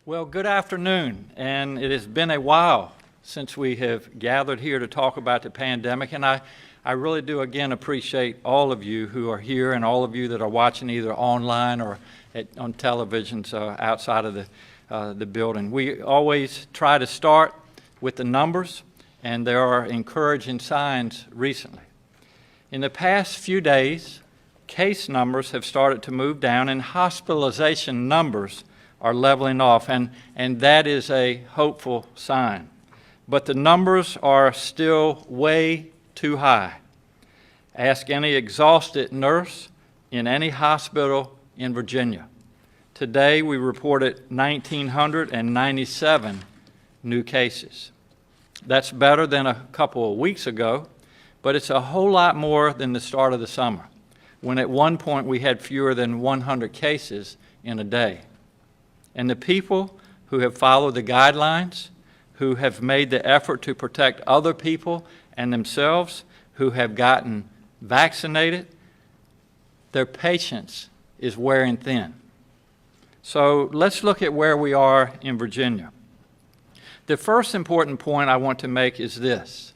Well, good afternoon, and it has been a while since we have gathered here to talk about the pandemic, and I really do again appreciate all of you who are here and all of you that are watching either online or on televisions outside of the building. We always try to start with the numbers, and there are encouraging signs recently. In the past few days, case numbers have started to move down and hospitalization numbers are leveling off, and that is a hopeful sign. But the numbers are still way too high. Ask any exhausted nurse in any hospital in Virginia. Today we reported 1,997 new cases. That's better than a couple of weeks ago, but it's a whole lot more than the start of the summer, when at one point we had fewer than 100 cases in a day. And the people who have followed the guidelines, who have made the effort to protect other people and themselves, who have gotten vaccinated, their patience is wearing thin. So let's look at where we are in Virginia. The first important point I want to make is this.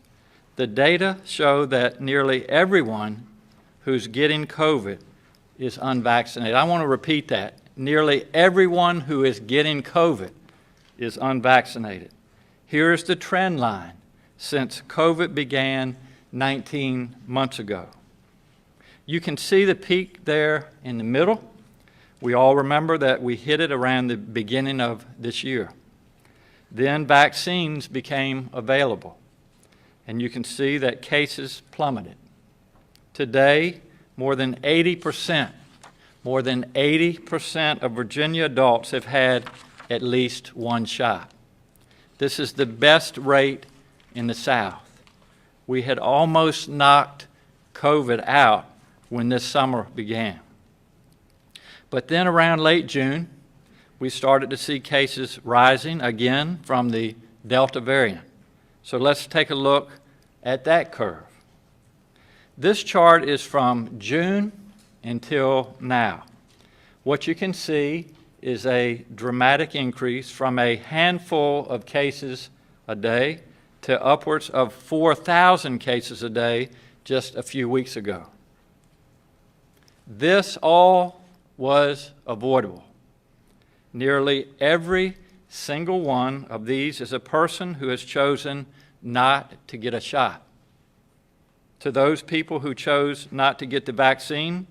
The data show that nearly everyone who's getting COVID is unvaccinated. I want to repeat that. Nearly everyone who is getting COVID is unvaccinated. Here's the trend line since COVID began 19 months ago. You can see the peak there in the middle. We all remember that we hit it around the beginning of this year. Then vaccines became available, and you can see that cases plummeted. Today, more than 80% of Virginia adults have had at least one shot. This is the best rate in the South. We had almost knocked COVID out when this summer began. But then around late June, we started to see cases rising again from the Delta variant. So let's take a look at that curve. This chart is from June until now. What you can see is a dramatic increase from a handful of cases a day to upwards of 4,000 cases a day just a few weeks ago. This all was avoidable. Nearly every single one of these is a person who has chosen not to get a shot. To those people who chose not to get the vaccine,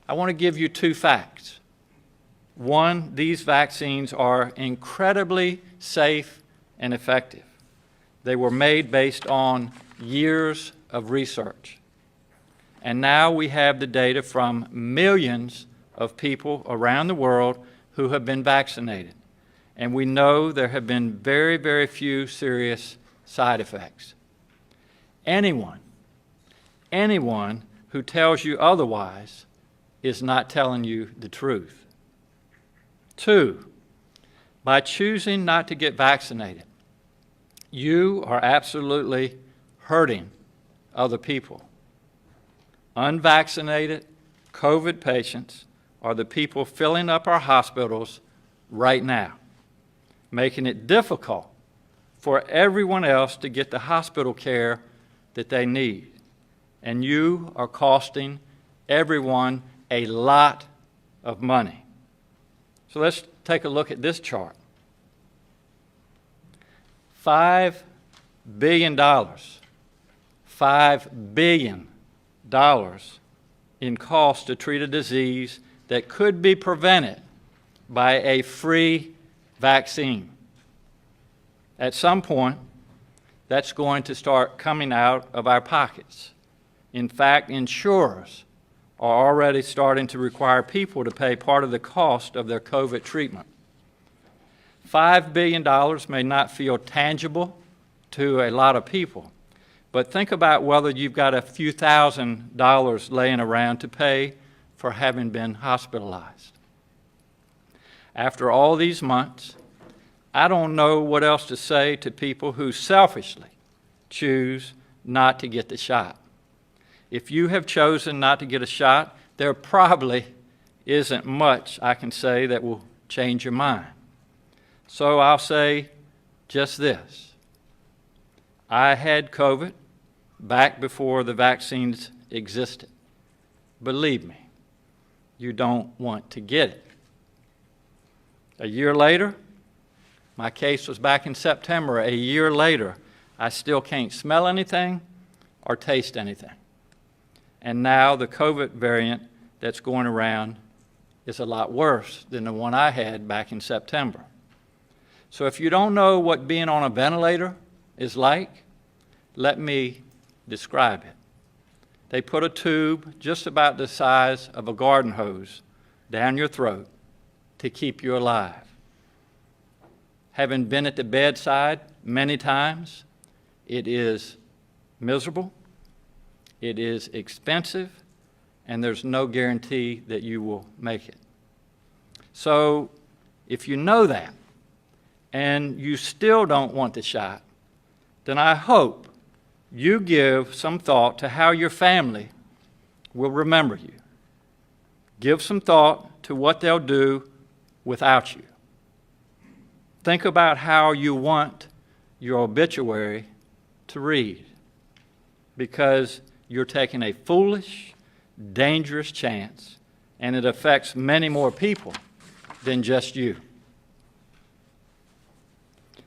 I want to give you two facts. One, these vaccines are incredibly safe and effective. They were made based on years of research. And now we have the data from millions of people around the world who have been vaccinated. And we know there have been very, very few serious side effects. Anyone who tells you otherwise is not telling you the truth. Two, by choosing not to get vaccinated, you are absolutely hurting other people. Unvaccinated COVID patients are the people filling up our hospitals right now, making it difficult for everyone else to get the hospital care that they need. And you are costing everyone a lot of money. So let's take a look at this chart. $5 billion in cost to treat a disease that could be prevented by a free vaccine. At some point, that's going to start coming out of our pockets. In fact, insurers are already starting to require people to pay part of the cost of their COVID treatment. $5 billion may not feel tangible to a lot of people, but think about whether you've got a few $1,000s laying around to pay for having been hospitalized. After all these months, I don't know what else to say to people who selfishly choose not to get the shot. If you have chosen not to get a shot, there probably isn't much I can say that will change your mind. So I'll say just this. I had COVID back before the vaccines existed. Believe me, you don't want to get it. A year later, my case was back in September. A year later, I still can't smell anything or taste anything. And now the COVID variant that's going around is a lot worse than the one I had back in September. So if you don't know what being on a ventilator is like, let me describe it. They put a tube just about the size of a garden hose down your throat to keep you alive. Having been at the bedside many times, it is miserable, it is expensive, and there's no guarantee that you will make it. So if you know that and you still don't want the shot, then I hope you give some thought to how your family will remember you. Give some thought to what they'll do without you. Think about how you want your obituary to read, because you're taking a foolish, dangerous chance, and it affects many more people than just you.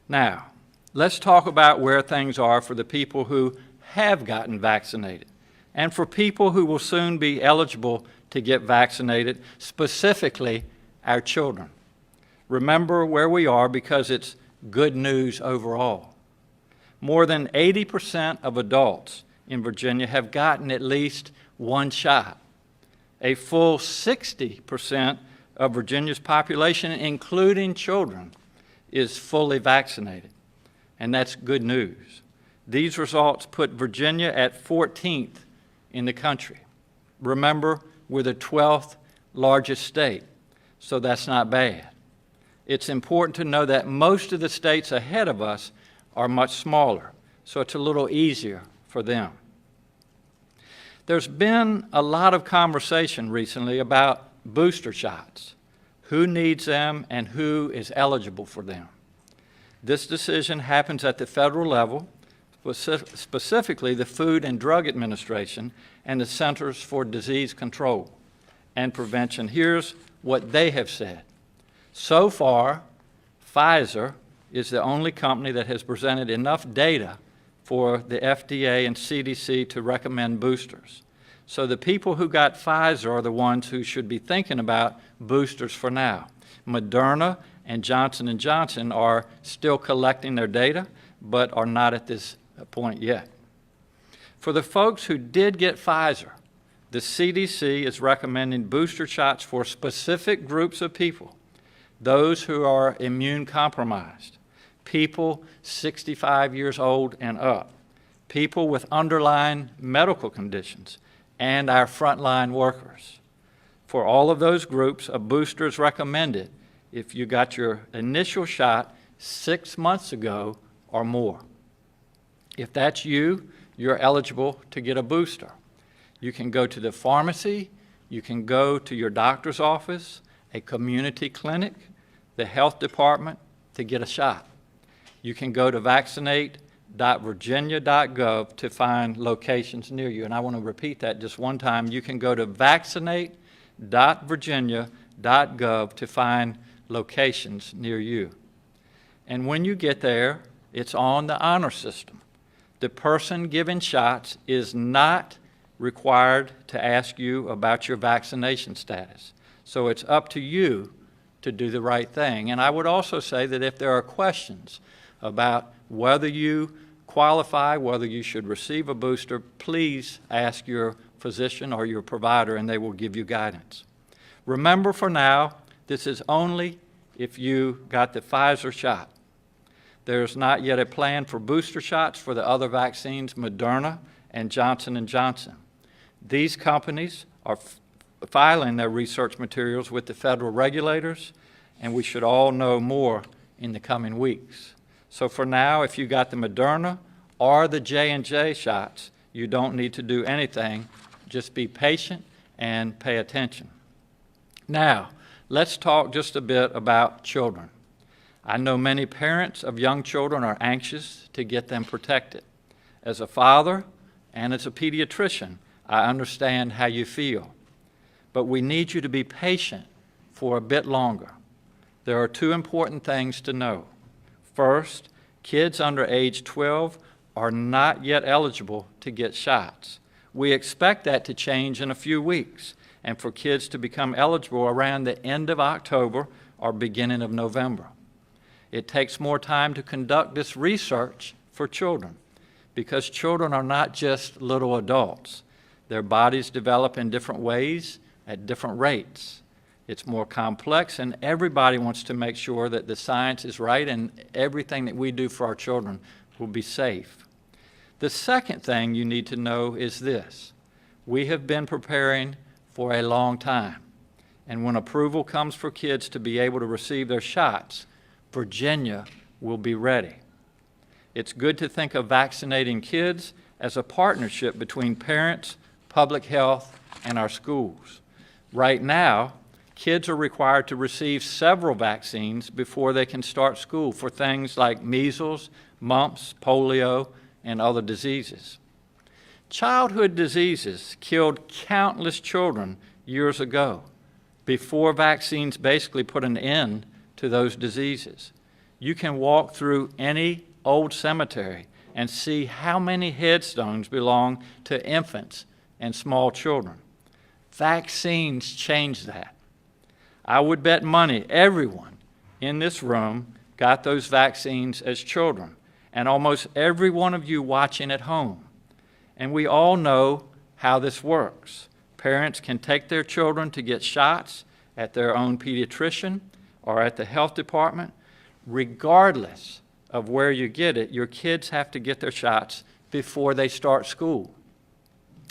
Now, let's talk about where things are for the people who have gotten vaccinated and for people who will soon be eligible to get vaccinated, specifically our children. Remember where we are because it's good news overall. More than 80% of adults in Virginia have gotten at least one shot. A full 60% of Virginia's population, including children, is fully vaccinated, and that's good news. These results put Virginia at 14th in the country. Remember, we're the 12th largest state, so that's not bad. It's important to know that most of the states ahead of us are much smaller, so it's a little easier for them. There's been a lot of conversation recently about booster shots, who needs them and who is eligible for them. This decision happens at the federal level, specifically the Food and Drug Administration and the Centers for Disease Control and Prevention. Here's what they have said. So far, Pfizer is the only company that has presented enough data for the FDA and CDC to recommend boosters. So the people who got Pfizer are the ones who should be thinking about boosters for now. Moderna and Johnson & Johnson are still collecting their data, but are not at this point yet. For the folks who did get Pfizer, the CDC is recommending booster shots for specific groups of people. Those who are immune compromised, people 65 years old and up, people with underlying medical conditions, and our frontline workers. For all of those groups, a booster is recommended if you got your initial shot 6 months ago or more. If that's you, you're eligible to get a booster. You can go to the pharmacy, you can go to your doctor's office, a community clinic, the health department to get a shot. You can go to vaccinate.virginia.gov to find locations near you. And I want to repeat that just one time. You can go to vaccinate.virginia.gov to find locations near you. And when you get there, it's on the honor system. The person giving shots is not required to ask you about your vaccination status. So it's up to you to do the right thing. And I would also say that if there are questions about whether you qualify, whether you should receive a booster, please ask your physician or your provider and they will give you guidance. Remember, for now, this is only if you got the Pfizer shot. There's not yet a plan for booster shots for the other vaccines, Moderna and Johnson & Johnson. These companies are filing their research materials with the federal regulators, and we should all know more in the coming weeks. So for now, if you got the Moderna or the J&J shots, you don't need to do anything. Just be patient and pay attention. Now, let's talk just a bit about children. I know many parents of young children are anxious to get them protected. As a father and as a pediatrician, I understand how you feel. But we need you to be patient for a bit longer. There are two important things to know. First, kids under age 12 are not yet eligible to get shots. We expect that to change in a few weeks and for kids to become eligible around the end of October or beginning of November. It takes more time to conduct this research for children because children are not just little adults. Their bodies develop in different ways at different rates. It's more complex, and everybody wants to make sure that the science is right and everything that we do for our children will be safe. The second thing you need to know is this. We have been preparing for a long time, and when approval comes for kids to be able to receive their shots, Virginia will be ready. It's good to think of vaccinating kids as a partnership between parents, public health, and our schools. Right now, kids are required to receive several vaccines before they can start school for things like measles, mumps, polio, and other diseases. Childhood diseases killed countless children years ago, before vaccines basically put an end to those diseases. You can walk through any old cemetery and see how many headstones belong to infants and small children. Vaccines change that. I would bet money everyone in this room got those vaccines as children, and almost every one of you watching at home. And we all know how this works. Parents can take their children to get shots at their own pediatrician or at the health department. Regardless of where you get it, your kids have to get their shots before they start school.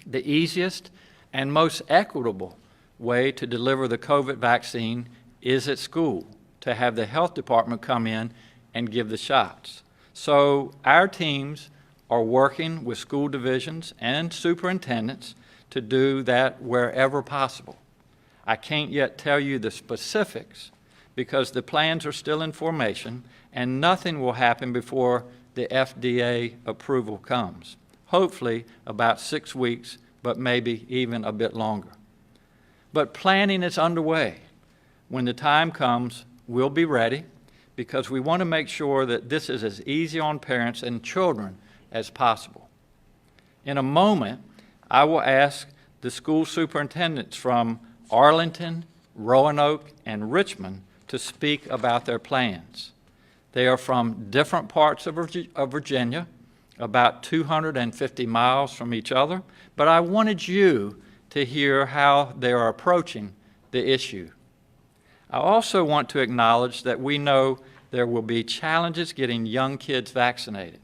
The easiest and most equitable way to deliver the COVID vaccine is at school, to have the health department come in and give the shots. So our teams are working with school divisions and superintendents to do that wherever possible. I can't yet tell you the specifics because the plans are still in formation and nothing will happen before the FDA approval comes. Hopefully about 6 weeks, but maybe even a bit longer. But planning is underway. When the time comes, we'll be ready because we want to make sure that this is as easy on parents and children as possible. In a moment, I will ask the school superintendents from Arlington, Roanoke, and Richmond to speak about their plans. They are from different parts of Virginia, about 250 miles from each other, but I wanted you to hear how they are approaching the issue. I also want to acknowledge that we know there will be challenges getting young kids vaccinated.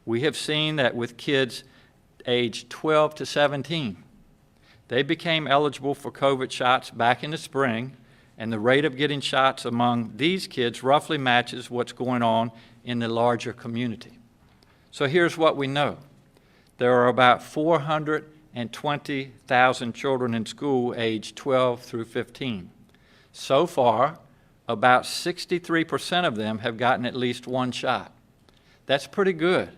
We have seen that with kids aged 12 to 17. They became eligible for COVID shots back in the spring, and the rate of getting shots among these kids roughly matches what's going on in the larger community. So here's what we know. There are about 420,000 children in school aged 12 through 15. So far, about 63% of them have gotten at least one shot. That's pretty good,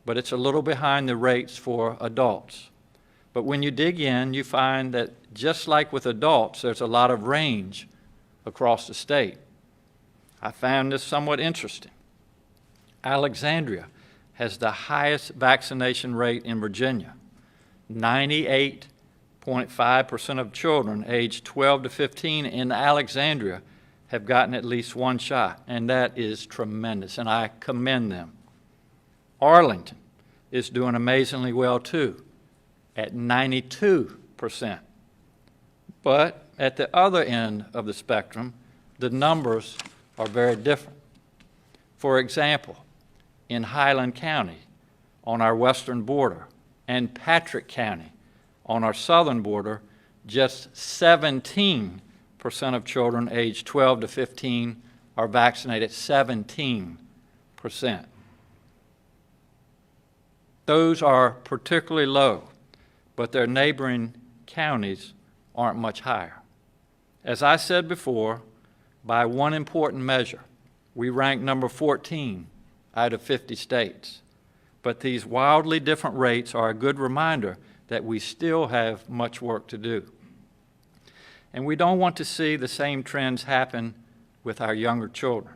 but it's a little behind the rates for adults. But when you dig in, you find that just like with adults, there's a lot of range across the state. I found this somewhat interesting. Alexandria has the highest vaccination rate in Virginia. 98.5% of children aged 12 to 15 in Alexandria have gotten at least one shot, and that is tremendous, and I commend them. Arlington is doing amazingly well too, at 92%. But at the other end of the spectrum, the numbers are very different. For example, in Highland County on our western border and Patrick County on our southern border, just 17% of children aged 12 to 15 are vaccinated, 17%. Those are particularly low, but their neighboring counties aren't much higher. As I said before, by one important measure, We rank number 14 out of 50 states. But these wildly different rates are a good reminder that we still have much work to do. And we don't want to see the same trends happen with our younger children.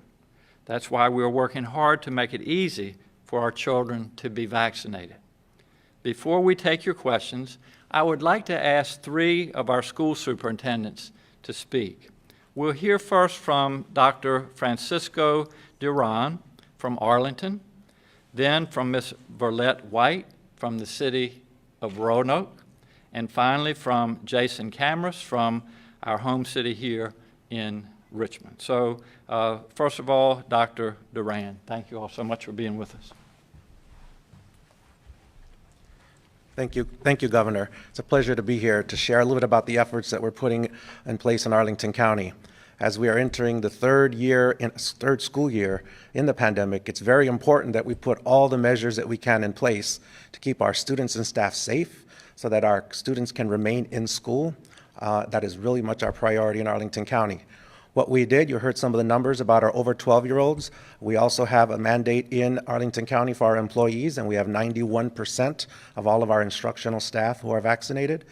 That's why we're working hard to make it easy for our children to be vaccinated. Before we take your questions, I would like to ask 3 of our school superintendents to speak. We'll hear first from Dr. Francisco Duran from Arlington, then from Ms. Verlette White from the city of Roanoke, and finally from Jason Cameras from our home city here in Richmond. So first of all, Dr. Duran, thank you all so much for being with us. Thank you, Governor. It's a pleasure to be here to share a little bit about the efforts that we're putting in place in Arlington County. As we are entering the third school year in the pandemic, it's very important that we put all the measures that we can in place to keep our students and staff safe so that our students can remain in school. That is really much our priority in Arlington County. What we did, you heard some of the numbers about our over 12-year-olds. We also have a mandate in Arlington County for our employees, and we have 91% of all of our instructional staff who are vaccinated.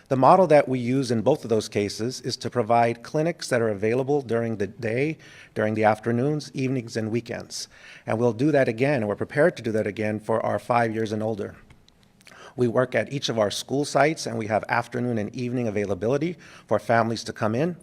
The model that we use in both of those cases is to provide clinics that are available during the day, during the afternoons, evenings, and weekends. And we'll do that again, and we're prepared to do that again for our 5 years and older. We work at each of our school sites, and we have afternoon and evening availability for families to come in.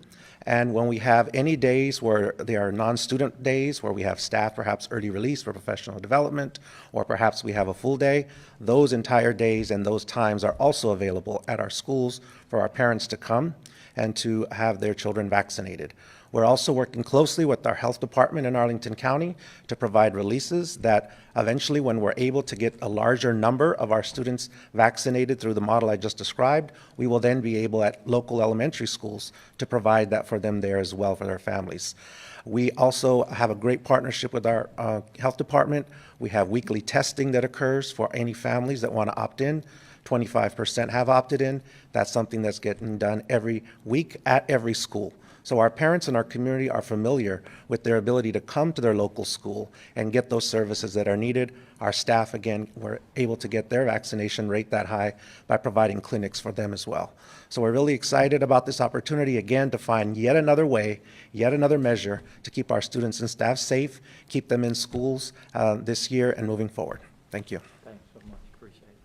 And when we have any days where they are non-student days, where we have staff perhaps early release for professional development, or perhaps we have a full day, those entire days and those times are also available at our schools for our parents to come and to have their children vaccinated. We're also working closely with our health department in Arlington County to provide releases that eventually, when we're able to get a larger number of our students vaccinated through the model I just described, we will then be able at local elementary schools to provide that for them there as well for their families. We also have a great partnership with our health department. We have weekly testing that occurs for any families that want to opt in. 25% have opted in. That's something that's getting done every week at every school. So our parents in our community are familiar with their ability to come to their local school and get those services that are needed. Our staff, again, were able to get their vaccination rate that high by providing clinics for them as well. So we're really excited about this opportunity, again, to find yet another way, yet another measure to keep our students and staff safe, keep them in schools this year and moving forward. Thank you. Thanks so much. Appreciate it.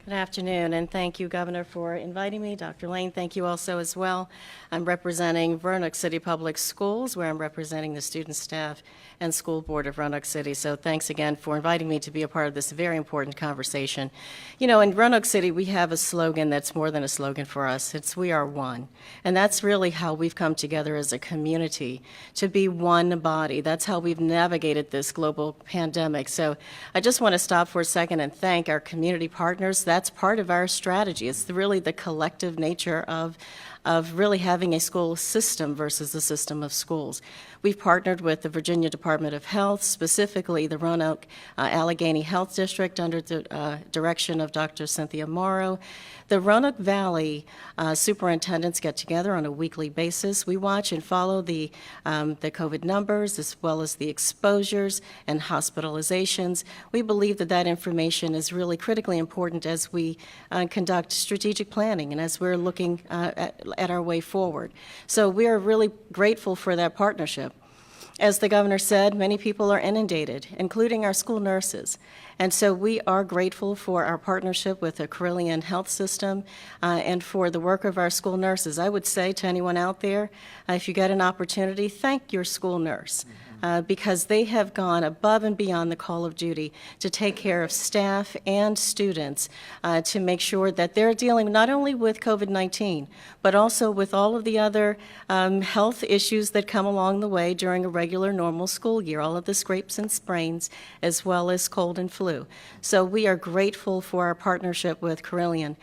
Good afternoon, and thank you, Governor, for inviting me. Dr. Lane, thank you also as well. I'm representing Roanoke City Public Schools, where I'm representing the student, staff, and school board of Roanoke City. So thanks again for inviting me to be a part of this very important conversation. You know, in Roanoke City, we have a slogan that's more than a slogan for us. It's "We are one." And that's really how we've come together as a community to be one body. That's how we've navigated this global pandemic. So I just want to stop for a second and thank our community partners. That's part of our strategy. It's really the collective nature of really having a school system versus a system of schools. We've partnered with the Virginia Department of Health, specifically the Roanoke Allegheny Health District under the direction of Dr. Cynthia Morrow. The Roanoke Valley superintendents get together on a weekly basis. We watch and follow the COVID numbers as well as the exposures and hospitalizations. We believe that that information is really critically important as we conduct strategic planning and as we're looking at our way forward. So we are really grateful for that partnership. As the governor said, many people are inundated, including our school nurses. And so we are grateful for our partnership with the Carilion Health System and for the work of our school nurses. I would say to anyone out there, if you get an opportunity, thank your school nurse. Because they have gone above and beyond the call of duty to take care of staff and students to make sure that they're dealing not only with COVID-19, but also with all of the other health issues that come along the way during a regular normal school year, all of the scrapes and sprains, as well as cold and flu. So we are grateful for our partnership with Carilion.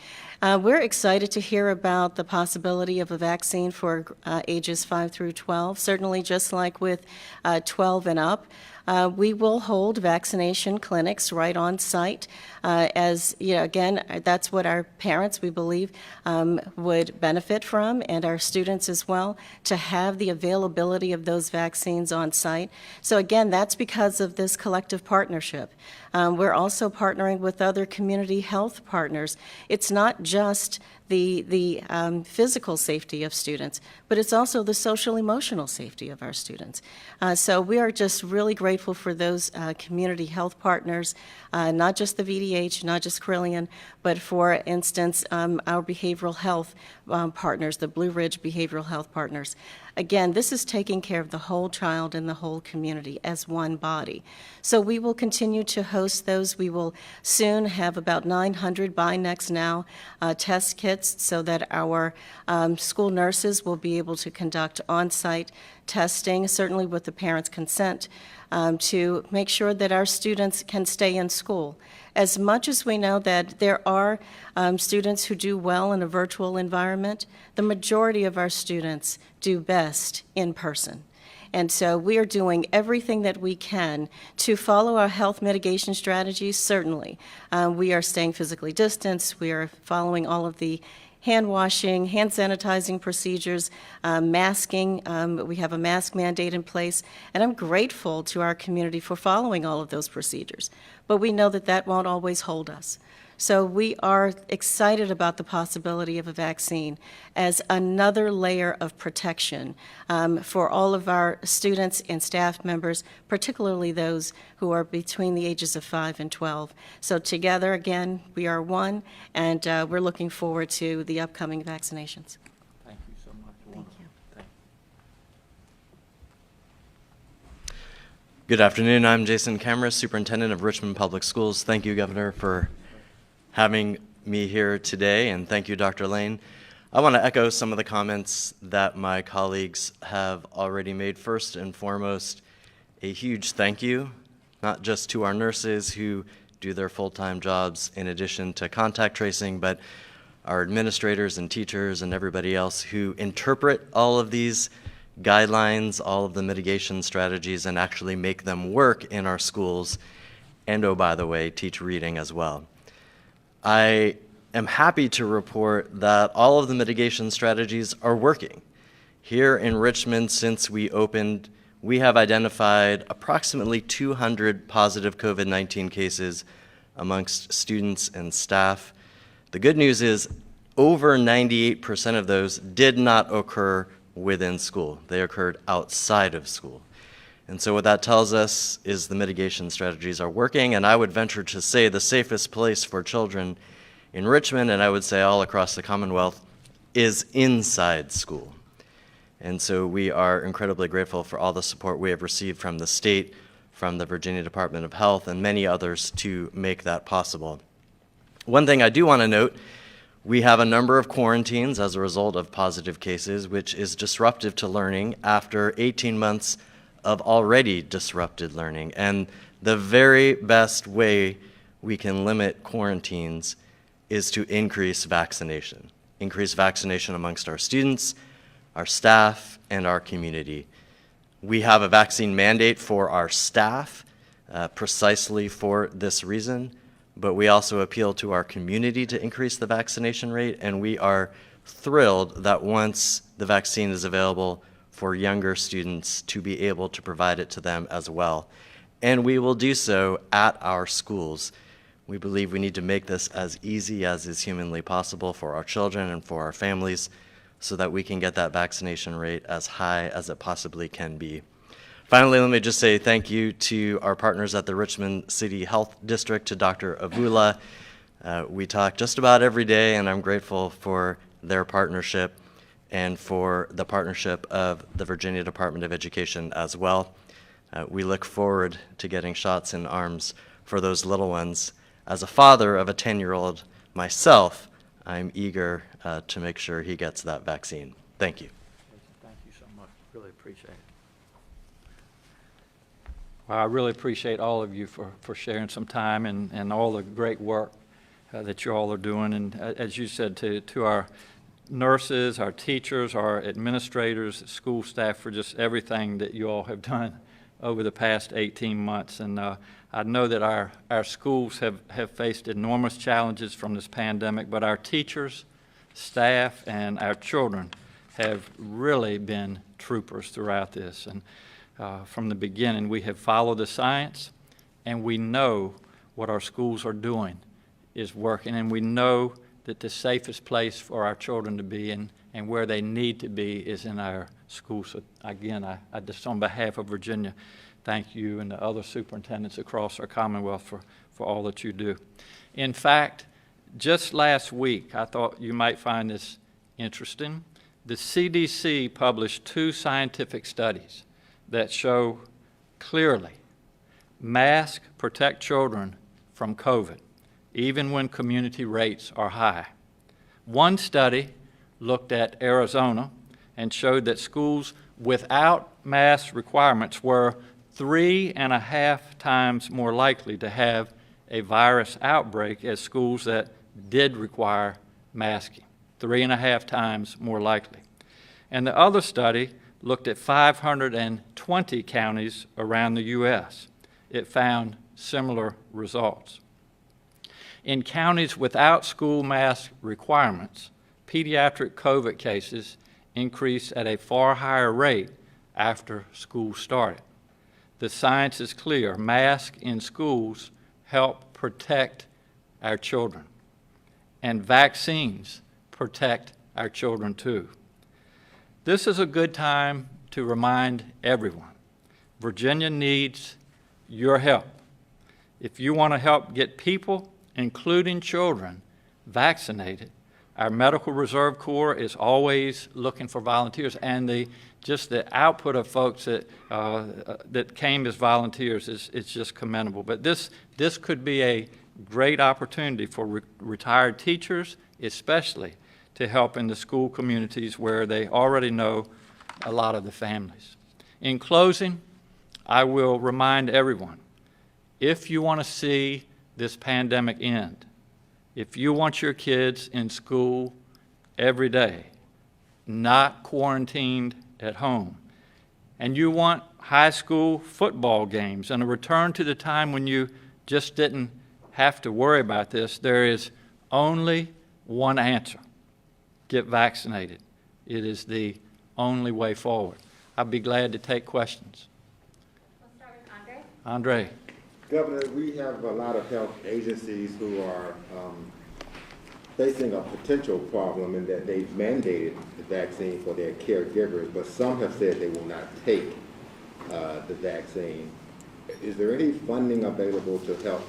We're excited to hear about the possibility of a vaccine for ages 5 through 12, certainly just like with 12 and up. We will hold vaccination clinics right on site. As, you know, again, that's what our parents, we believe, would benefit from, and our students as well, to have the availability of those vaccines on site. So again, that's because of this collective partnership. We're also partnering with other community health partners. It's not just the physical safety of students, but it's also the social-emotional safety of our students. So we are just really grateful for those community health partners, not just the VDH, not just Carillion, but for instance, our behavioral health partners, the Blue Ridge Behavioral Health Partners. Again, this is taking care of the whole child and the whole community as one body. So we will continue to host those. We will soon have about 900 by next now test kits so that our school nurses will be able to conduct on-site testing, certainly with the parents' consent, to make sure that our students can stay in school. As much as we know that there are students who do well in a virtual environment, the majority of our students do best in person. And so we are doing everything that we can to follow our health mitigation strategies, certainly. We are staying physically distanced. We are following all of the hand washing, hand sanitizing procedures, masking. We have a mask mandate in place, and I'm grateful to our community for following all of those procedures. But we know that that won't always hold us. So we are excited about the possibility of a vaccine as another layer of protection for all of our students and staff members, particularly those who are between the ages of 5 and 12. So together, again, we are one, and we're looking forward to the upcoming vaccinations. Thank you so much. Thank you. Thank Good afternoon. I'm Jason Camera, Superintendent of Richmond Public Schools. Thank you, Governor, for having me here today, and thank you, Dr. Lane. I want to echo some of the comments that my colleagues have already made. First and foremost, a huge thank you, not just to our nurses who do their full-time jobs in addition to contact tracing, but our administrators and teachers and everybody else who interpret all of these guidelines, all of the mitigation strategies, and actually make them work in our schools, and oh, by the way, teach reading as well. I am happy to report that all of the mitigation strategies are working. Here in Richmond, since we opened, we have identified approximately 200 positive COVID-19 cases amongst students and staff. The good news is over 98% of those did not occur within school. They occurred outside of school. And so what that tells us is the mitigation strategies are working, and I would venture to say the safest place for children in Richmond, and I would say all across the Commonwealth, is inside school. And so we are incredibly grateful for all the support we have received from the state, from the Virginia Department of Health, and many others to make that possible. One thing I do want to note, we have a number of quarantines as a result of positive cases, which is disruptive to learning after 18 months of already disrupted learning. And the very best way we can limit quarantines is to increase vaccination amongst our students, our staff, and our community. We have a vaccine mandate for our staff precisely for this reason, but we also appeal to our community to increase the vaccination rate, and we are thrilled that once the vaccine is available for younger students to be able to provide it to them as well. And we will do so at our schools. We believe we need to make this as easy as is humanly possible for our children and for our families so that we can get that vaccination rate as high as it possibly can be. Finally, let me just say thank you to our partners at the Richmond City Health District, to Dr. Avula. We talk just about every day, and I'm grateful for their partnership and for the partnership of the Virginia Department of Education as well. We look forward to getting shots in arms for those little ones. As a father of a 10-year-old myself, I'm eager to make sure he gets that vaccine. Thank you. Thank you so much. Really appreciate it. Well, I really appreciate all of you for sharing some time and all the great work that you all are doing. And as you said, to our nurses, our teachers, our administrators, school staff, for just everything that you all have done over the past 18 months. And I know that our schools have faced enormous challenges from this pandemic, but our teachers, staff, and our children have really been troopers throughout this. And from the beginning, we have followed the science, and we know what our schools are doing is working, and we know that the safest place for our children to be and where they need to be is in our schools. So again, I just on behalf of Virginia, thank you and the other superintendents across our Commonwealth for all that you do. In fact, just last week, I thought you might find this interesting. The CDC published 2 scientific studies that show clearly masks protect children from COVID, even when community rates are high. One study looked at Arizona and showed that schools without mask requirements were 3.5 times more likely to have a virus outbreak as schools that did require masking, 3.5 times more likely. And the other study looked at 520 counties around the U.S. It found similar results. In counties without school mask requirements, pediatric COVID cases increased at a far higher rate after school started. The science is clear. Masks in schools help protect our children, and vaccines protect our children too. This is a good time to remind everyone, Virginia needs your help. If you want to help get people, including children, vaccinated, our Medical Reserve Corps is always looking for volunteers, and just the output of folks that came as volunteers is just commendable. But this could be a great opportunity for retired teachers, especially, to help in the school communities where they already know a lot of the families. In closing, I will remind everyone, if you want to see this pandemic end, if you want your kids in school every day, not quarantined at home, and you want high school football games and a return to the time when you just didn't have to worry about this, there is only one answer: get vaccinated. It is the only way forward. I'd be glad to take questions. We'll start with Andre. Andre. Governor, we have a lot of health agencies who are facing a potential problem in that they've mandated the vaccine for their caregivers, but some have said they will not take the vaccine. Is there any funding available to help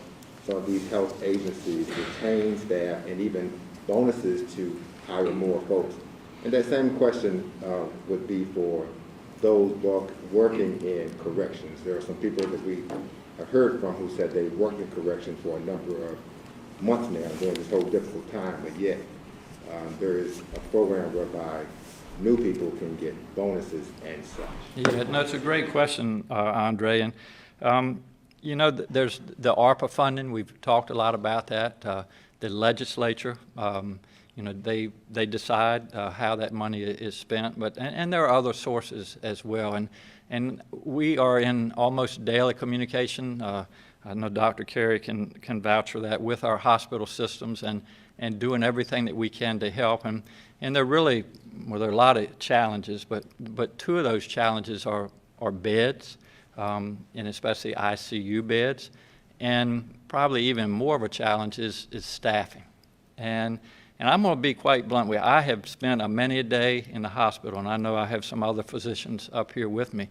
some of these health agencies retain staff and even bonuses to hire more folks? And that same question would be for those working in corrections. There are some people that we have heard from who said they worked in corrections for a number of months now during this whole difficult time, but yet there is a program whereby new people can get bonuses and such. Yeah, no, it's a great question, Andre. And you know, there's the ARPA funding. We've talked a lot about that. The legislature, you know, they decide how that money is spent, but and there are other sources as well. And we are in almost daily communication. I know Dr. Carey can vouch for that, with our hospital systems and doing everything that we can to help. And there really, well, there are a lot of challenges, but 2 of those challenges are beds, and especially ICU beds, and probably even more of a challenge is staffing. And I'm going to be quite blunt with you. I have spent many a day in the hospital, and I know I have some other physicians up here with me.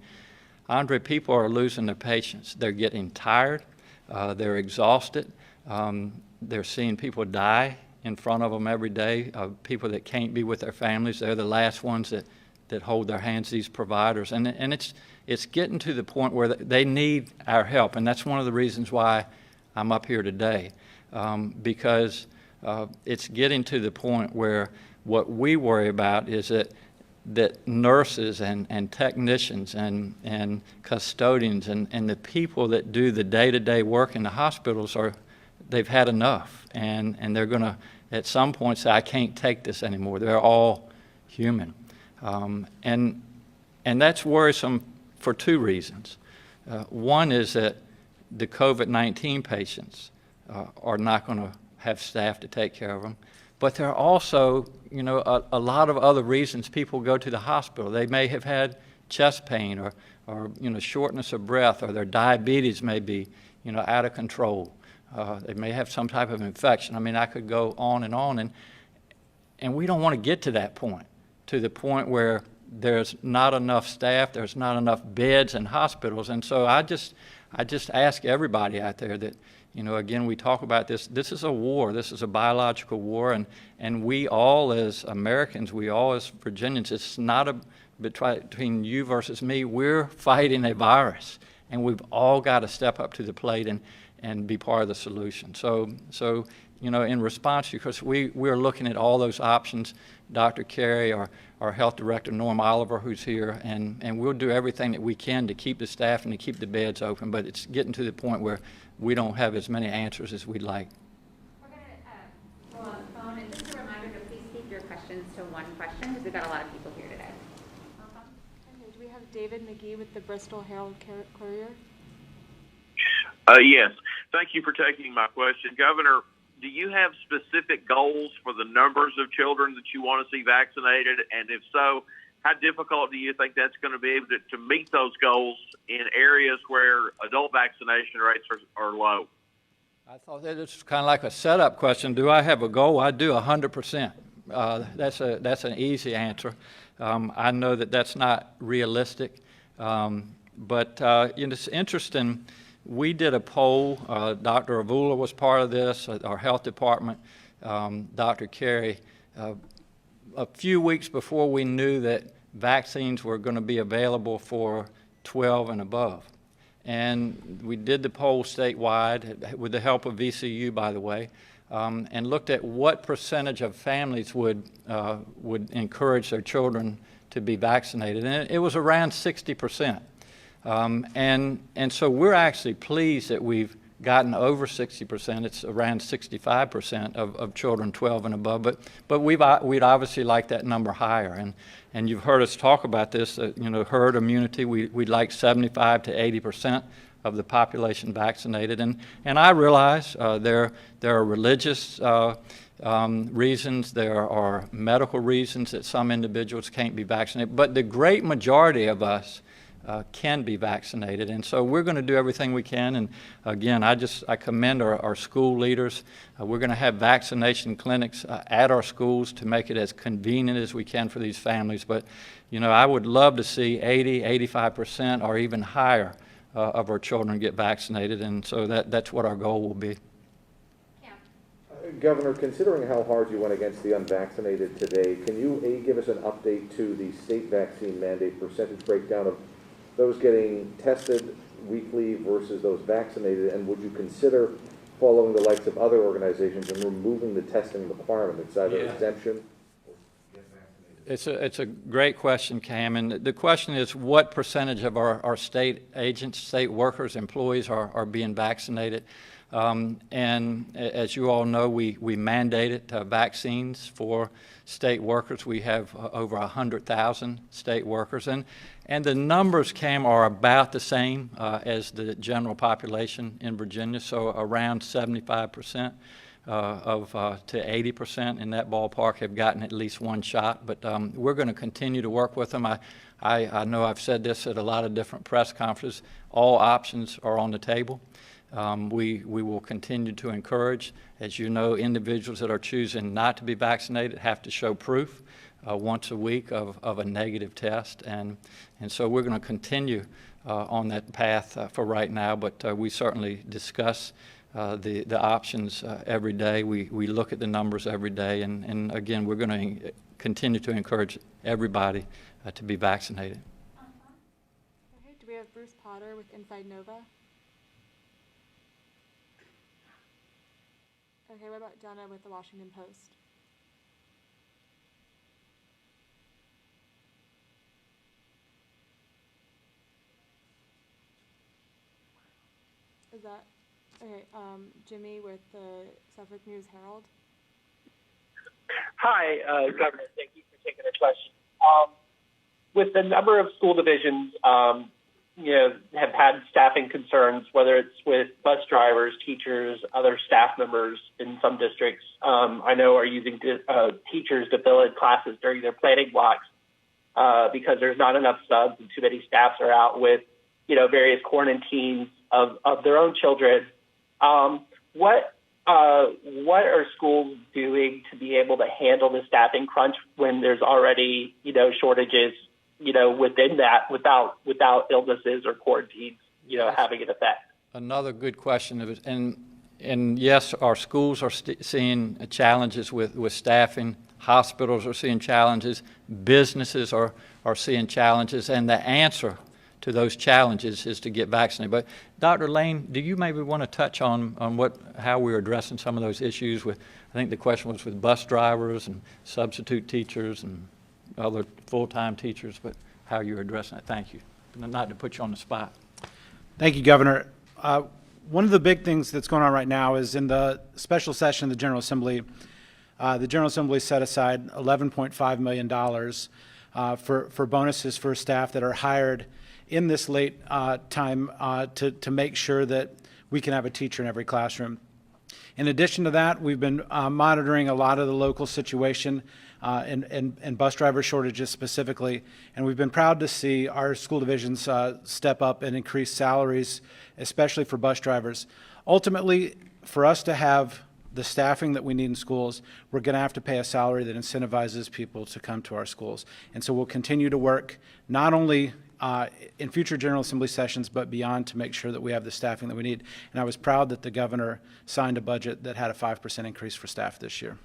Andre, people are losing their patience. They're getting tired. They're exhausted. They're seeing people die in front of them every day, people that can't be with their families. They're the last ones that hold their hands, these providers. And it's getting to the point where they need our help. And that's one of the reasons why I'm up here today, because it's getting to the point where what we worry about is that nurses and technicians and custodians and the people that do the day-to-day work in the hospitals they've had enough, and they're going to at some point say, I can't take this anymore. They're all human. And that's worrisome for 2 reasons. One is that the COVID-19 patients are not going to have staff to take care of them. But there are also, you know, a lot of other reasons people go to the hospital. They may have had chest pain or you know, shortness of breath, or their diabetes may be, you know, out of control. They may have some type of infection. I mean, I could go on, and we don't want to get to that point, to the point where there's not enough staff, there's not enough beds in hospitals. And so I just ask everybody out there that, you know, again, we talk about this. This is a war. This is a biological war, and we all as Americans, we all as Virginians, it's not between you versus me. We're fighting a virus, and we've all got to step up to the plate and be part of the solution. So you know, in response, because we're looking at all those options. Dr. Carey, our health director, Norm Oliver, who's here, and we'll do everything that we can to keep the staff and to keep the beds open, but it's getting to the point where we don't have as many answers as we'd like. We're going to go on the phone, and just a reminder to please keep your questions to one question, because we've got a lot of people here today. Do we have David McGee with the Bristol Herald Courier? Yes. Thank you for taking my question. Governor, do you have specific goals for the numbers of children that you want to see vaccinated? And if so, how difficult do you think that's going to be able to meet those goals in areas where adult vaccination rates are low? I thought that this was kind of like a setup question. Do I have a goal? I do 100%. That's an easy answer. I know that that's not realistic, but you know, it's interesting. We did a poll. Dr. Avula was part of this, our health department, Dr. Carey, a few weeks before we knew that vaccines were going to be available for 12 and above. And we did the poll statewide with the help of VCU, by the way, and looked at what percentage of families would encourage their children to be vaccinated. And it was around 60%. And so we're actually pleased that we've gotten over 60%. It's around 65% of children 12 and above. But we'd obviously like that number higher. And you've heard us talk about this. You know, herd immunity. We'd like 75 to 80% of the population vaccinated. And I realize there are religious reasons, there are medical reasons that some individuals can't be vaccinated. But the great majority of us can be vaccinated, and so we're going to do everything we can. And again, I commend our school leaders. We're going to have vaccination clinics at our schools to make it as convenient as we can for these families. But you know, I would love to see 80, 85%, or even higher of our children get vaccinated, and so that's what our goal will be. Governor, considering how hard you went against the unvaccinated today, can you give us an update to the state vaccine mandate percentage breakdown of those getting tested weekly versus those vaccinated, and would you consider following the likes of other organizations and removing the testing requirement? It's either exemption or get vaccinated. It's a great question, Cam, and the question is what percentage of our state agents, state workers, employees are being vaccinated. And as you all know, we mandated vaccines for state workers. We have over 100,000 state workers, and the numbers, Cam, are about the same as the general population in Virginia, so around 75% to 80% in that ballpark have gotten at least one shot. But we're going to continue to work with them. I know I've said this at a lot of different press conferences. All options are on the table. We will continue to encourage. As you know, individuals that are choosing not to be vaccinated have to show proof once a week of a negative test. And so we're going to continue on that path for right now, but we certainly discuss the options every day. We look at the numbers every day, and again, we're going to continue to encourage everybody to be vaccinated. Okay, do we have Bruce Potter with Inside Nova? Okay, what about Jenna with the Washington Post? Is that, okay, Jimmy with the Suffolk News Herald? Hi, Governor, thank you for taking the question. With the number of school divisions have had staffing concerns, whether it's with bus drivers, teachers, other staff members in some districts. I know are using teachers to fill in classes during their planning blocks because there's not enough subs and too many staffs are out with, various quarantines of their own children. What are schools doing to be able to handle the staffing crunch when there's already, shortages, within that without illnesses or quarantines, having an effect? Another good question. And yes, our schools are seeing challenges with staffing. Hospitals are seeing challenges. Businesses are seeing challenges. And the answer to those challenges is to get vaccinated. But Dr. Lane, do you maybe want to touch on how we're addressing some of those issues with, I think the question was with bus drivers and substitute teachers and other full-time teachers, but how you're addressing it. Thank you. Not to put you on the spot. Thank you, Governor. One of the big things that's going on right now is in the special session of the General Assembly. The General Assembly set aside $11.5 million for bonuses for staff that are hired in this late time to make sure that we can have a teacher in every classroom. In addition to that, we've been monitoring a lot of the local situation and bus driver shortages specifically, and we've been proud to see our school divisions step up and increase salaries, especially for bus drivers. Ultimately, for us to have the staffing that we need in schools, we're going to have to pay a salary that incentivizes people to come to our schools. And so we'll continue to work not only in future General Assembly sessions, but beyond, to make sure that we have the staffing that we need. And I was proud that the governor signed a budget that had a 5% increase for staff this year.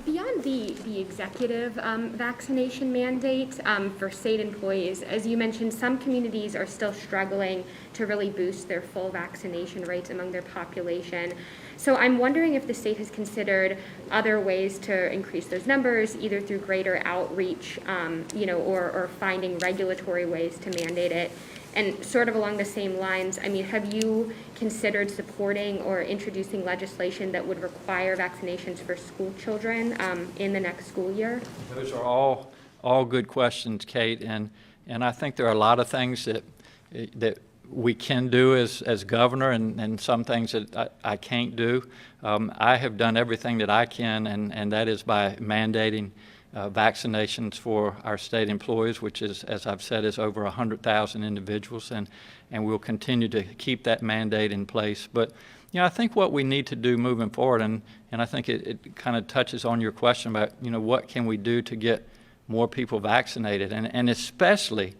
Beyond the executive vaccination mandate for state employees, as you mentioned, some communities are still struggling to really boost their full vaccination rates among their population. So I'm wondering if the state has considered other ways to increase those numbers, either through greater outreach, or finding regulatory ways to mandate it. And sort of along the same lines, have you considered supporting or introducing legislation that would require vaccinations for school children in the next school year? Those are all good questions, Kate, and I think there are a lot of things that we can do as governor, and some things that I can't do. I have done everything that I can, and that is by mandating vaccinations for our state employees, which is, as I've said, is over 100,000 individuals, and we'll continue to keep that mandate in place. But I think what we need to do moving forward, and I think it kind of touches on your question about what can we do to get more people vaccinated, and especially,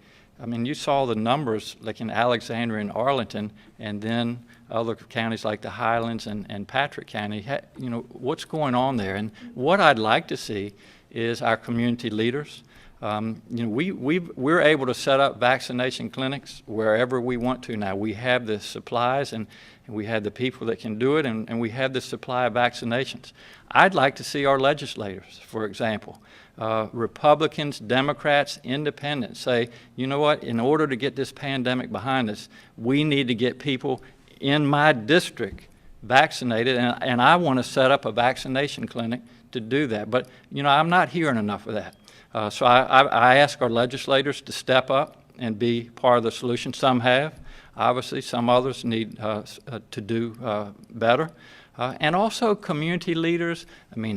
you saw the numbers like in Alexandria and Arlington, and then other counties like the Highlands and Patrick County. What's going on there? And what I'd like to see is our community leaders. We're able to set up vaccination clinics wherever we want to now. We have the supplies and we have the people that can do it, and we have the supply of vaccinations. I'd like to see our legislators, for example, Republicans, Democrats, Independents, say, you know what, in order to get this pandemic behind us, we need to get people in my district vaccinated, and I want to set up a vaccination clinic to do that. But, I'm not hearing enough of that. So I ask our legislators to step up and be part of the solution. Some have. Obviously, some others need to do better. And also community leaders,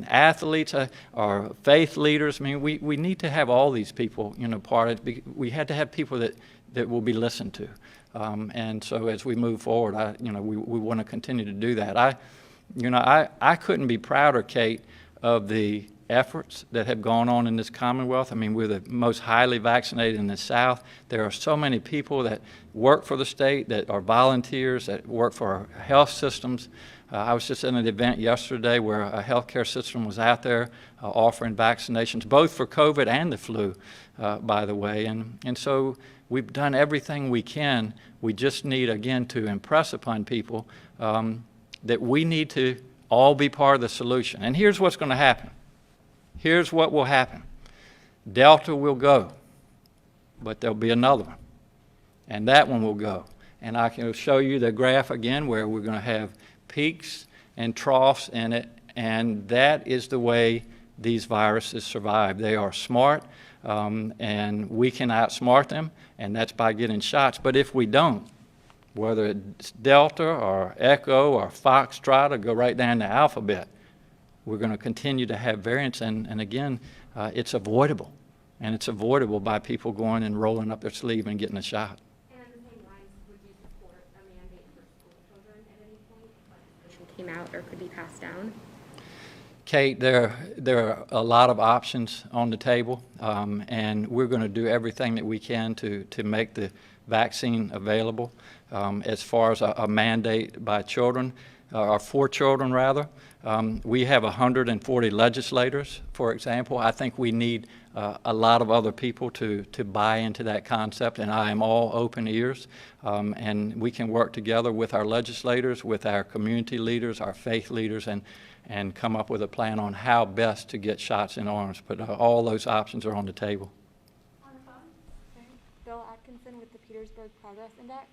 athletes, or faith leaders. We need to have all these people, part of it. We had to have people that will be listened to. And so as we move forward, we want to continue to do that. I couldn't be prouder, Kate, of the efforts that have gone on in this Commonwealth. We're the most highly vaccinated in the South. There are so many people that work for the state, that are volunteers, that work for our health systems. I was just at an event yesterday where a healthcare system was out there offering vaccinations, both for COVID and the flu, by the way. And so we've done everything we can. We just need, again, to impress upon people that we need to all be part of the solution. And here's what's going to happen. Here's what will happen. Delta will go, but there'll be another one, and that one will go. And I can show you the graph again where we're going to have peaks and troughs in it, and that is the way these viruses survive. They are smart. and we can outsmart them, and that's by getting shots. But if we don't, whether it's Delta or Echo or Foxtrot or go right down the alphabet, we're going to continue to have variants, and again, it's avoidable. And it's avoidable by people going and rolling up their sleeve and getting a shot. And on the same lines, would you support a mandate for school children at any point if legislation came out or could be passed down? Kate, there are a lot of options on the table, and we're going to do everything that we can to make the vaccine available. As far as a mandate by children, or for children rather, we have 140 legislators, for example. I think we need a lot of other people to buy into that concept, and I am all open ears. And we can work together with our legislators, with our community leaders, our faith leaders, and come up with a plan on how best to get shots in arms. But all those options are on the table. On the phone, Bill Atkinson with the Petersburg Progress Index.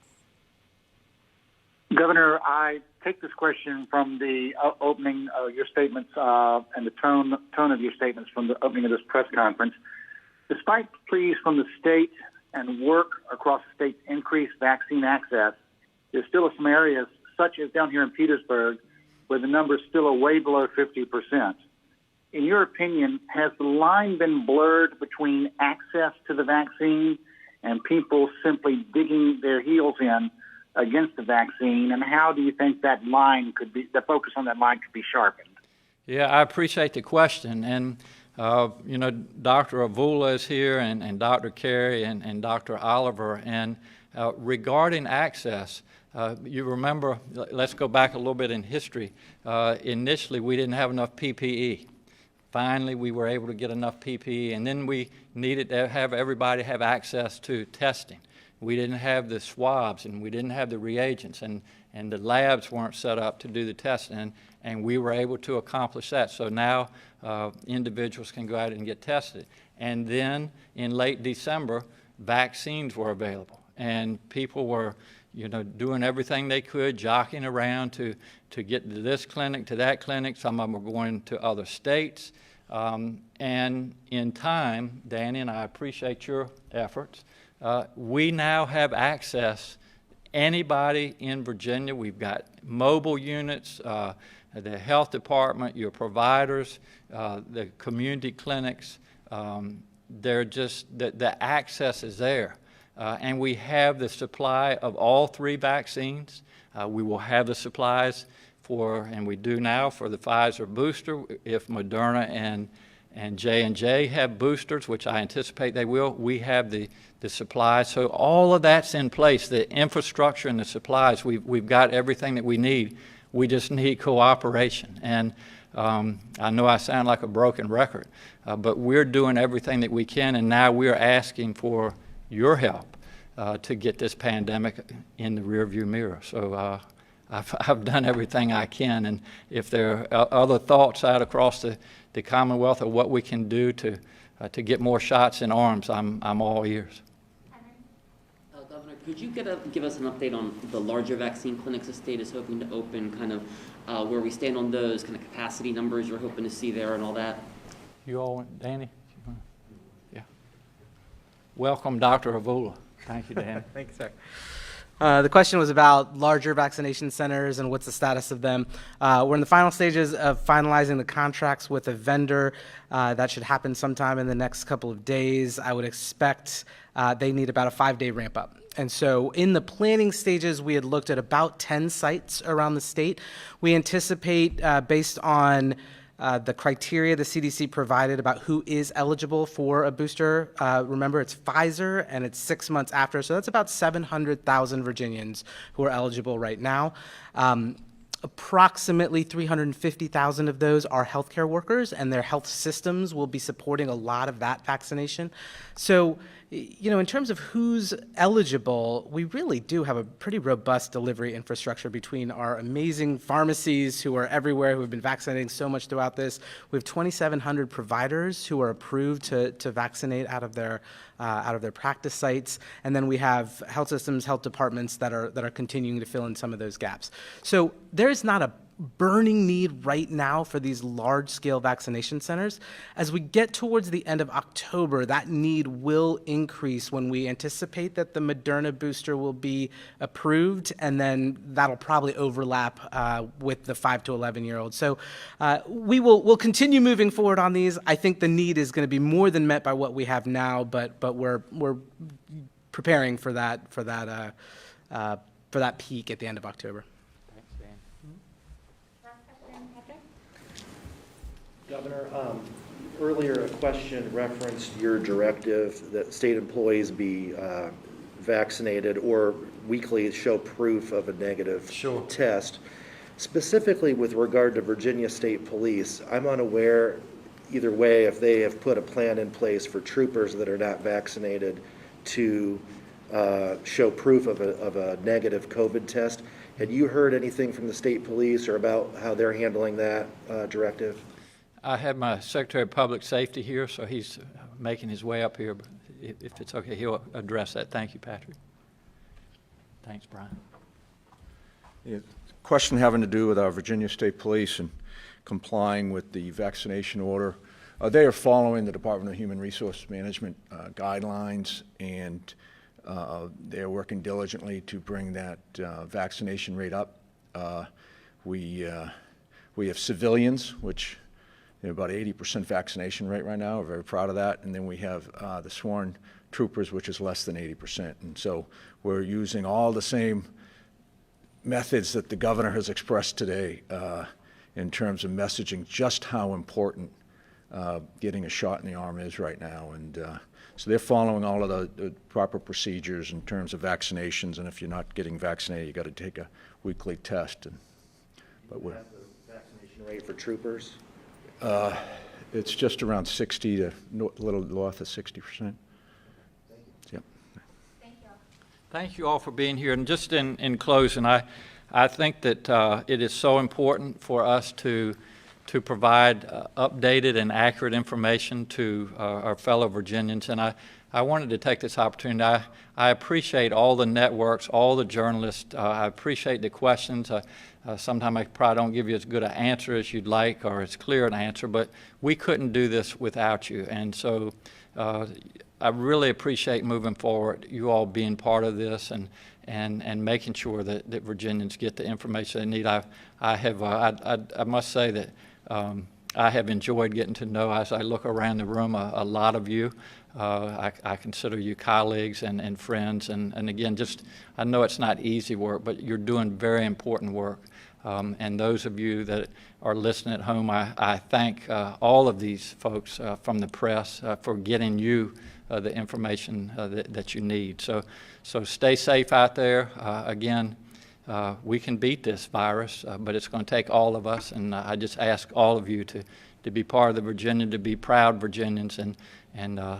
Governor, I take this question from the opening of your statements and the tone of your statements from the opening of this press conference. Despite pleas from the state and work across the state to increase vaccine access, there's still some areas, such as down here in Petersburg, where the number is still way below 50%. In your opinion, has the line been blurred between access to the vaccine and people simply digging their heels in against the vaccine, and how do you think that line could be, the focus on that line could be sharpened? Yeah, I appreciate the question. And, you know, Dr. Avula is here, and Dr. Carey, and Dr. Oliver. And regarding access, you remember, let's go back a little bit in history. Initially, we didn't have enough PPE. Finally, we were able to get enough PPE, and then we needed to have everybody have access to testing. We didn't have the swabs, and we didn't have the reagents, and the labs weren't set up to do the testing, and we were able to accomplish that. So now individuals can go out and get tested. And then in late December, vaccines were available, and people were, you know, doing everything they could, jockeying around to get to this clinic, to that clinic. Some of them were going to other states. And in time, Danny, and I appreciate your efforts, we now have access. Anybody in Virginia, we've got mobile units, the health department, your providers, the community clinics. They're just, the access is there. And we have the supply of all three vaccines. We will have the supplies for, and we do now, for the Pfizer booster. If Moderna and J&J have boosters, which I anticipate they will, we have the supplies. So all of that's in place, the infrastructure and the supplies. We've got everything that we need. We just need cooperation. And I know I sound like a broken record, but we're doing everything that we can, and now we're asking for your help to get this pandemic in the rearview mirror. So I've done everything I can, and if there are other thoughts out across the Commonwealth of what we can do to get more shots in arms, I'm all ears. Governor, could you give us an update on the larger vaccine clinics the state is hoping to open, kind of where we stand on those, kind of capacity numbers you're hoping to see there and all that? You all, Danny? Yeah. Welcome, Dr. Avula. Thank you, Danny. Thank you, sir. The question was about larger vaccination centers and what's the status of them. We're in the final stages of finalizing the contracts with a vendor. That should happen sometime in the next couple of days. I would expect they need about a 5-day ramp up. And so in the planning stages, we had looked at about 10 sites around the state. We anticipate, based on the criteria the CDC provided about who is eligible for a booster. Remember, it's Pfizer, and it's 6 months after, so that's about 700,000 Virginians who are eligible right now. Approximately 350,000 of those are healthcare workers, and their health systems will be supporting a lot of that vaccination. So, you know, in terms of who's eligible, we really do have a pretty robust delivery infrastructure between our amazing pharmacies who are everywhere, who have been vaccinating so much throughout this. We have 2,700 providers who are approved to vaccinate out of their practice sites, and then we have health systems, health departments that are continuing to fill in some of those gaps. So there is not burning need right now for these large-scale vaccination centers. As we get towards the end of October, that need will increase when we anticipate that the Moderna booster will be approved, and then that'll probably overlap with the 5 to 11-year-olds. So we'll continue moving forward on these. I think the need is going to be more than met by what we have now, but we're preparing for that peak at the end of October. Governor, earlier a question referenced your directive that state employees be vaccinated or weekly show proof of a negative test. Specifically with regard to Virginia State Police, I'm unaware either way if they have put a plan in place for troopers that are not vaccinated to show proof of a negative COVID test. Had you heard anything from the state police or about how they're handling that directive? I have my Secretary of Public Safety here, so he's making his way up here. But if it's okay, he'll address that. Thank you, Patrick. Thanks, Brian. Yeah, question having to do with our Virginia State Police and complying with the vaccination order. They are following the Department of Human Resource Management guidelines, and they're working diligently to bring that vaccination rate up. We have civilians, which about 80% vaccination rate right now. We're very proud of that. And then we have the sworn troopers, which is less than 80%. And so we're using all the same methods that the governor has expressed today in terms of messaging just how important getting a shot in the arm is right now. And so they're following all of the proper procedures in terms of vaccinations. And if you're not getting vaccinated, you got to take a weekly test. But we're the vaccination rate for troopers? It's just around 60 to a little north of 60%. Yep. Thank you all for being here. And just in closing, I think that it is so important for us to provide updated and accurate information to our fellow Virginians. And I wanted to take this opportunity. I appreciate all the networks, all the journalists. I appreciate the questions. Sometimes I probably don't give you as good an answer as you'd like or as clear an answer, but we couldn't do this without you. And so I really appreciate moving forward, you all being part of this and making sure that Virginians get the information they need. I must say that I have enjoyed getting to know, as I look around the room, a lot of you. I consider you colleagues and friends, and again, I know it's not easy work, but you're doing very important work. And those of you that are listening at home, I thank all of these folks from the press for getting you the information that you need. So stay safe out there. Again, we can beat this virus, but it's going to take all of us, and I just ask all of you to be part of the Virginia, to be proud Virginians, and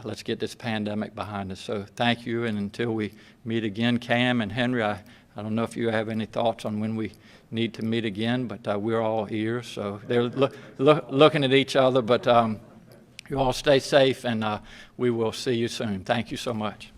let's get this pandemic behind us. So thank you, and until we meet again, Cam and Henry, I don't know if you have any thoughts on when we need to meet again, but we're all ears, so they're looking at each other, but you all stay safe, and we will see you soon. Thank you so much.